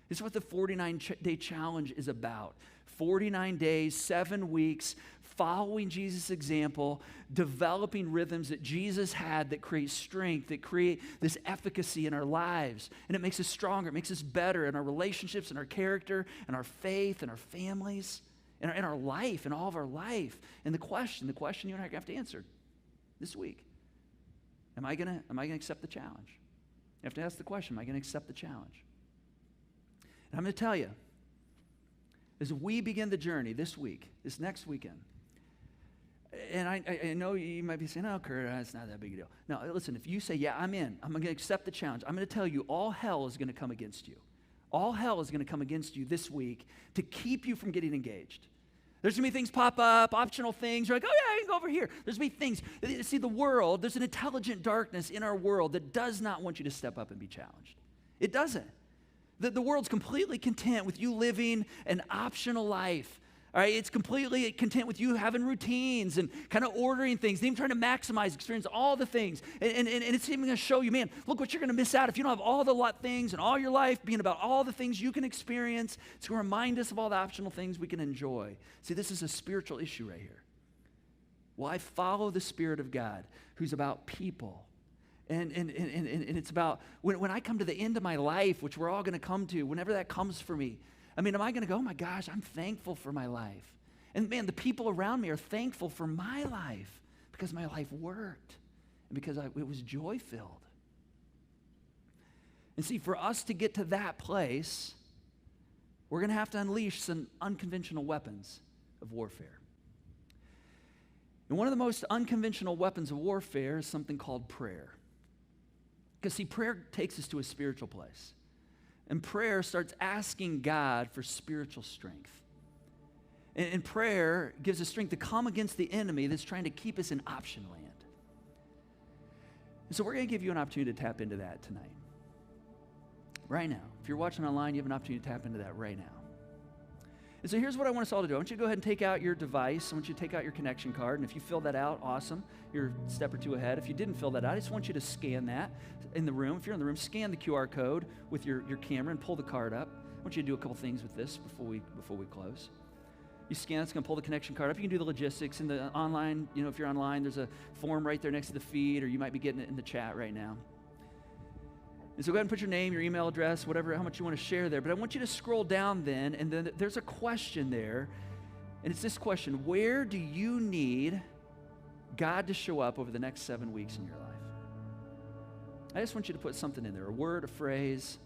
Speaker 5: This is what the 49-day challenge is about. 49 days, 7 weeks, following Jesus' example, developing rhythms that Jesus had that create strength, that create this efficacy in our lives. And it makes us stronger, it makes us better in our relationships, in our character, in our faith, in our families, in our life, in all of our life. And the question you and I have to answer this week, am I gonna accept the challenge? You have to ask the question, am I gonna accept the challenge? And I'm gonna tell you, as we begin the journey this week, this next weekend, and I know you might be saying, oh, Kurt, it's not that big a deal. No, listen, if you say, yeah, I'm in, I'm going to accept the challenge, I'm going to tell you all hell is going to come against you. All hell is going to come against you this week to keep you from getting engaged. There's going to be things pop up, optional things. You're like, oh, yeah, I can go over here. There's going to be things. See, the world, there's an intelligent darkness in our world that does not want you to step up and be challenged. It doesn't. The world's completely content with you living an optional life. All right, it's completely content with you having routines and kind of ordering things, even trying to maximize, experience all the things. And it's even going to show you, man, look what you're going to miss out if you don't have all the things in all your life being about all the things you can experience. It's going to remind us of all the optional things we can enjoy. See, this is a spiritual issue right here. Well, I follow the Spirit of God who's about people. And it's about when I come to the end of my life, which we're all going to come to, whenever that comes for me, I mean, am I going to go, oh my gosh, I'm thankful for my life. And man, the people around me are thankful for my life because my life worked and because it was joy-filled. And see, for us to get to that place, we're going to have to unleash some unconventional weapons of warfare. And one of the most unconventional weapons of warfare is something called prayer. Because see, prayer takes us to a spiritual place. And prayer starts asking God for spiritual strength. And prayer gives us strength to come against the enemy that's trying to keep us in option land. And so we're going to give you an opportunity to tap into that tonight. Right now. If you're watching online, you have an opportunity to tap into that right now. And so here's what I want us all to do. I want you to go ahead and take out your device. I want you to take out your connection card. And if you filled that out, awesome. You're a step or two ahead. If you didn't fill that out, I just want you to scan that in the room. If you're in the room, scan the QR code with your camera and pull the card up. I want you to do a couple things with this before we close. You scan, it's going to pull the connection card up. You can do the logistics in the online. You know, if you're online, there's a form right there next to the feed, or you might be getting it in the chat right now. And so go ahead and put your name, your email address, whatever, how much you want to share there. But I want you to scroll down then, and then there's a question there. And it's this question: where do you need God to show up over the next 7 weeks in your life? I just want you to put something in there, a word, a phrase.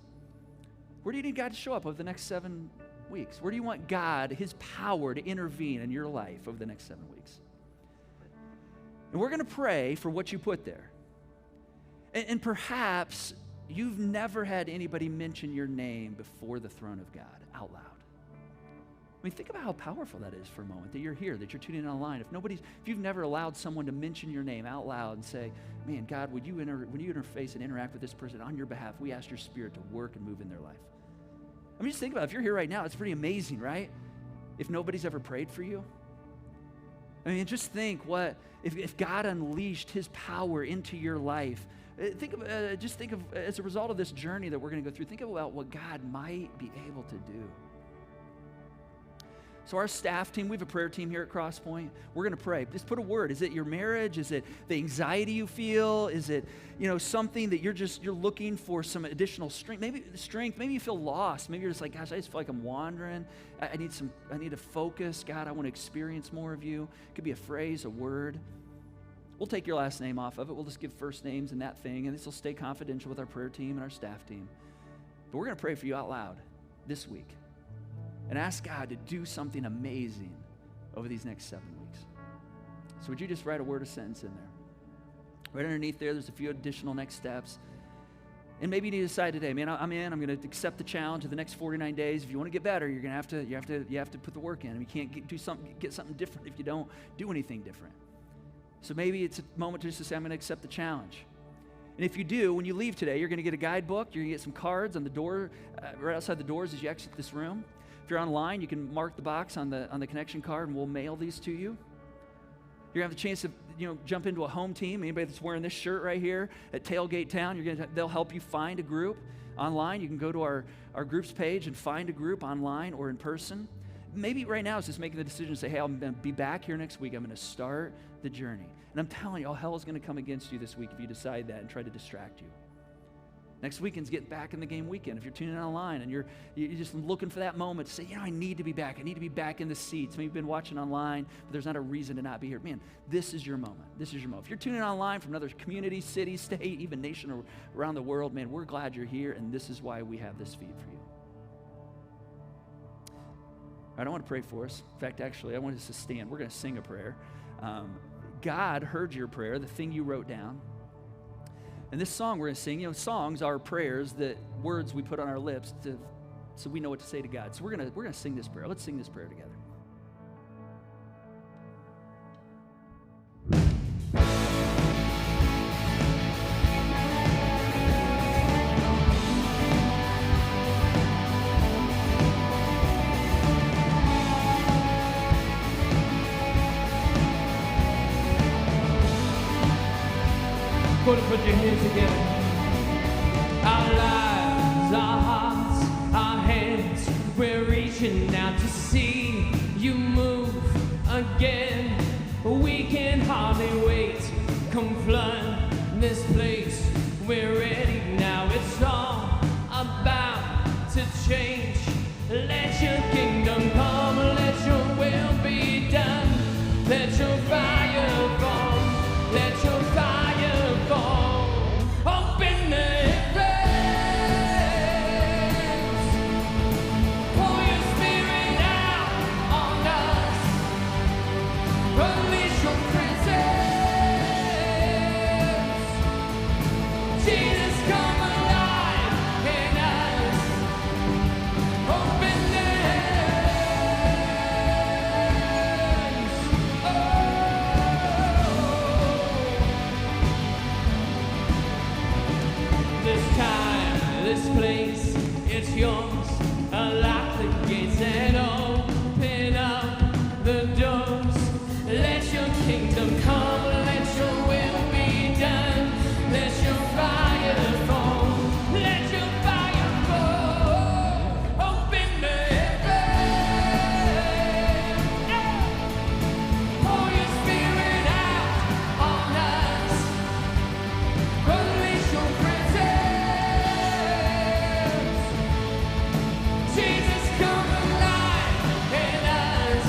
Speaker 5: Where do you need God to show up over the next 7 weeks? Where do you want God, his power, to intervene in your life over the next 7 weeks? And we're going to pray for what you put there. And perhaps you've never had anybody mention your name before the throne of God out loud. I mean, think about how powerful that is for a moment, that you're here, that you're tuning in online. If you've never allowed someone to mention your name out loud and say, man, God, when you interface and interact with this person on your behalf, we ask your Spirit to work and move in their life. I mean, just think about it. If you're here right now, it's pretty amazing, right? If nobody's ever prayed for you. I mean, just think if God unleashed his power into your life. Think of, as a result of this journey that we're going to go through, think about what God might be able to do. So our staff team, we have a prayer team here at Crosspoint. We're going to pray. Just put a word. Is it your marriage? Is it the anxiety you feel? Is it, something that you're looking for some additional strength? Maybe you feel lost. Maybe you're just like, gosh, I just feel like I'm wandering. I need to focus. God, I want to experience more of you. It could be a phrase, a word. We'll take your last name off of it. We'll just give first names and that thing, and this will stay confidential with our prayer team and our staff team. But we're going to pray for you out loud this week and ask God to do something amazing over these next 7 weeks. So would you just write a word or sentence in there? Right underneath there's a few additional next steps. And maybe you need to decide today, man, I'm going to accept the challenge of the next 49 days. If you want to get better, you're going to have to put the work in. And you can't get something different if you don't do anything different. So maybe it's a moment just to say, I'm going to accept the challenge. And if you do, when you leave today, you're going to get a guidebook. You're going to get some cards on the door, right outside the doors as you exit this room. If you're online, you can mark the box on the connection card, and we'll mail these to you. You're going to have the chance to jump into a home team. Anybody that's wearing this shirt right here at Tailgate Town, they'll help you find a group online. You can go to our groups page and find a group online or in person. Maybe right now it's just making the decision to say, hey, I'm going to be back here next week. I'm going to start the journey. And I'm telling you, all hell is going to come against you this week if you decide that and try to distract you. Next weekend's getting back in the game weekend. If you're tuning in online and you're just looking for that moment to say, I need to be back. I need to be back in the seats. Maybe you've been watching online, but there's not a reason to not be here. Man, this is your moment. This is your moment. If you're tuning in online from another community, city, state, even nation or around the world, man, we're glad you're here, and this is why we have this feed for you. I don't want to pray for us. In fact, actually, I want us to stand. We're going to sing a prayer. God heard your prayer, the thing you wrote down. And this song we're going to sing, songs are prayers, words we put on our lips so we know what to say to God. So we're going to sing this prayer. Let's sing this prayer together.
Speaker 8: gonna put your hands together. Our lives, our hearts, our hands, we're reaching out to see you move again. We can hardly wait. Come flood this place. We're ready now. It's all about to change. Let your kingdom come. Let your will be done. Let your fire fall. Let your fire fall. Open the heavens. Pour your spirit out on us. Unleash your presence. Jesus, come alive in us. Open the heavens. Oh. This time, this place, it's yours. Unlock the gates and open up the doors. Let your kingdom come, let your will be done. Let your fire fall, let your fire fall. Open the heavens. Pour your spirit out on us. Unleash your presence. Jesus, come alive in us.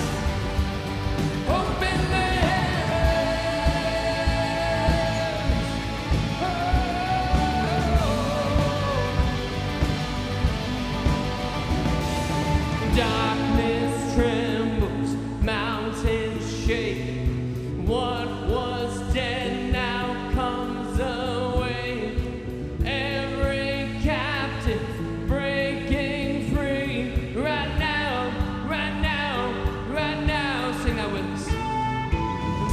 Speaker 8: Open the heavens. Oh. Darkness trembles, mountains shake. What was dead now comes awake. Every captive breaking free. Right now, right now, right now. Sing that with us.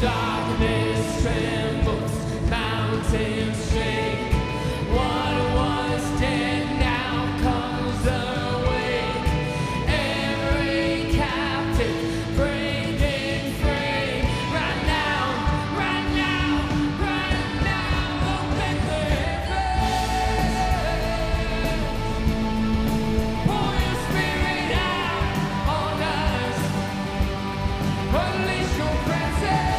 Speaker 8: Darkness trembles, mountains shake. What was dead now comes awake. Every captive breaking free. Right now, right now, right now. Open the heavens. Pour your spirit out on us. Unleash your presence.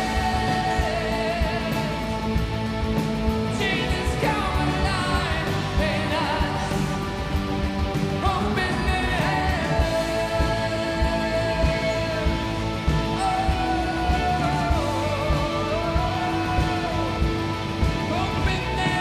Speaker 8: Jesus, come alive in us. Open the heavens. Open the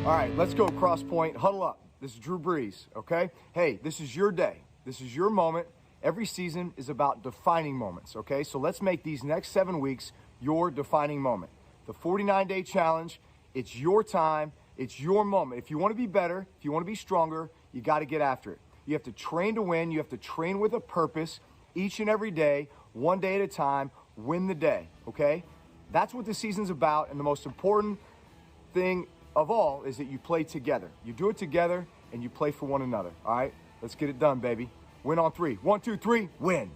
Speaker 9: All right, let's go cross point. Huddle up. This is Drew Brees, okay? Hey, this is your day. This is your moment. Every season is about defining moments, okay? So let's make these next 7 weeks your defining moment. The 49-day challenge, it's your time. It's your moment. If you want to be better, if you want to be stronger, you got to get after it. You have to train to win. You have to train with a purpose each and every day, one day at a time. Win the day, okay? That's what the season's about, and the most important thing of all is that you play together. You do it together, and you play for one another, all right? Let's get it done, baby. Win on 3. 1, 2, 3, win.